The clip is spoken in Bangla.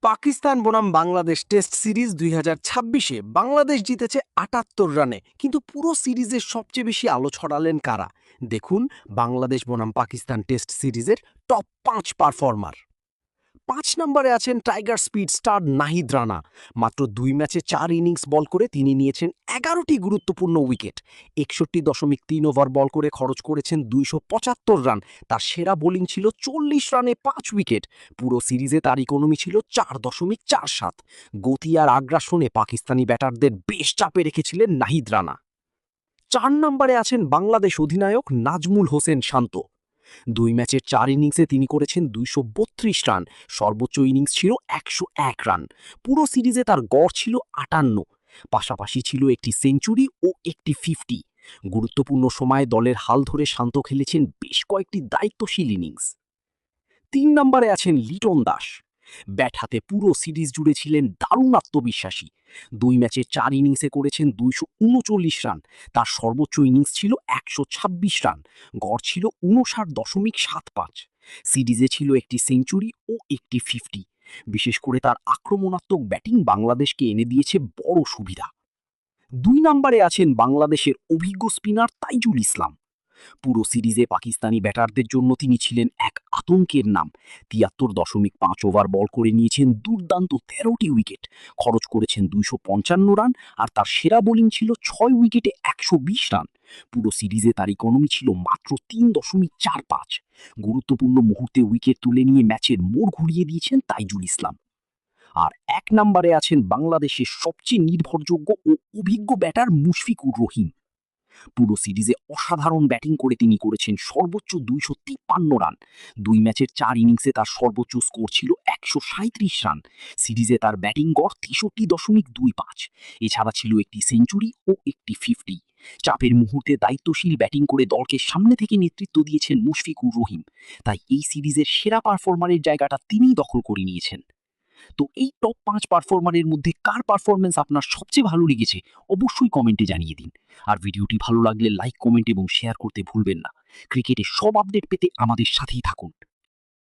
পাকিস্তান বনাম বাংলাদেশ টেস্ট সিরিজ 2026-এ বাংলাদেশ জিতেছে ৭৮ রানে, কিন্তু পুরো সিরিজের সবচেয়ে বেশি আলো ছড়ালেন কারা? দেখুন বাংলাদেশ বনাম পাকিস্তান টেস্ট সিরিজের টপ ৫ পারফর্মার। ৫ নম্বরে আছেন tiger speed star Nahid Rana. মাত্র ২ ম্যাচে ৪ ইনিংস বল করে তিনি নিয়েছেন ১১টি গুরুত্বপূর্ণ উইকেট। ৬১.৩ ওভার বল করে খরচ করেছেন ২৭৫ রান। তার সেরা বোলিং ছিল ৪০ রানে ৫ উইকেট। পুরো সিরিজে তার ইকোনমি ছিল ৪.৪৭। গতি আর আগ্রাসনে পাকিস্তানি ব্যাটারদের বেশ চাপে রেখেছিলেন নাহিদ রানা। ৪ নম্বরে আছেন বাংলাদেশ অধিনায়ক নাজমুল হোসেন শান্ত। ২ ম্যাচের ৪ ইনিংসে তিনি করেছেন ২৩২ রান। সর্বোচ্চ ইনিংস ছিল ১০১ রান। পুরো সিরিজে তার গড় ছিল ৫৮। পাশাপাশি ছিল একটি সেঞ্চুরি ও একটি 50। গুরুত্বপূর্ণ সময়ে দলের হাল ধরে শান্ত খেলেছেন বেশ কয়েকটি দায়িত্বশীল ইনিংস। ৩ নম্বরে আছেন লিটন দাস। ব্যাট হাতে পুরো সিরিজ জুড়ে ছিলেন দারুণ আত্মবিশ্বাসী। ২ ম্যাচের ৪ ইনিংসে করেছেন ২৩৯ রান। তার সর্বোচ্চ ইনিংস ছিল ১২৬ রান। গড় ছিল ৫৯.৭৫। সিরিজে ছিল একটি সেঞ্চুরি ও একটি 50। বিশেষ করে তার আক্রমণাত্মক ব্যাটিং বাংলাদেশকে এনে দিয়েছে বড় সুবিধা। ২ নম্বরে আছেন বাংলাদেশের অভিজ্ঞ স্পিনার তাইজুল ইসলাম। পুরো সিরিজে পাকিস্তানি ব্যাটারদের জন্য তিনি ছিলেন এক আতঙ্কের নাম। ৭৩.৫ ওভার বল করে নিয়েছেন দুর্দান্ত ১৩টি উইকেট, খরচ করেছেন ২৫৫ রান। আর তার সেরা বোলিং ছিল ৬ উইকেটে ১২০ রান। পুরো সিরিজে তার ইকোনমি ছিল মাত্র ৩.৪৫। গুরুত্বপূর্ণ মুহূর্তে উইকেট তুলে নিয়ে ম্যাচের মোড় ঘুরিয়ে দিয়েছেন তাইজুল ইসলাম। আর ১ নম্বরে আছেন বাংলাদেশের সবচেয়ে নির্ভরযোগ্য ও অভিজ্ঞ ব্যাটার মুশফিকুর রহিম। পুরো সিরিজে অসাধারণ ব্যাটিং করে তিনি করেছেন সর্বোচ্চ ২৫৩ রান। ২ ম্যাচের ৪ ইনিংসে তার সর্বোচ্চ স্কোর ছিল ১৩৭ রান। সিরিজে তার ব্যাটিং গড় ৬৩.২৫। এছাড়া ছিল একটি সেঞ্চুরি ও একটি 50। চাপের মুহূর্তে দায়িত্বশীল ব্যাটিং করে দলকে সামনে থেকে নেতৃত্ব দিয়েছেন মুশফিকুর রহিম। তাই এই সিরিজের সেরা পারফর্মারের জায়গাটা তিনিই দখল করে নিয়েছেন। তো এই টপ ৫ পারফর্মারের মধ্যে কার পারফরম্যান্স আপনার সবচেয়ে ভালো লেগেছে অবশ্যই কমেন্টে জানিয়ে দিন। আর ভিডিওটি ভালো লাগলে লাইক, কমেন্ট এবং শেয়ার করতে ভুলবেন না। ক্রিকেটের সব আপডেট পেতে আমাদের সাথেই থাকুন।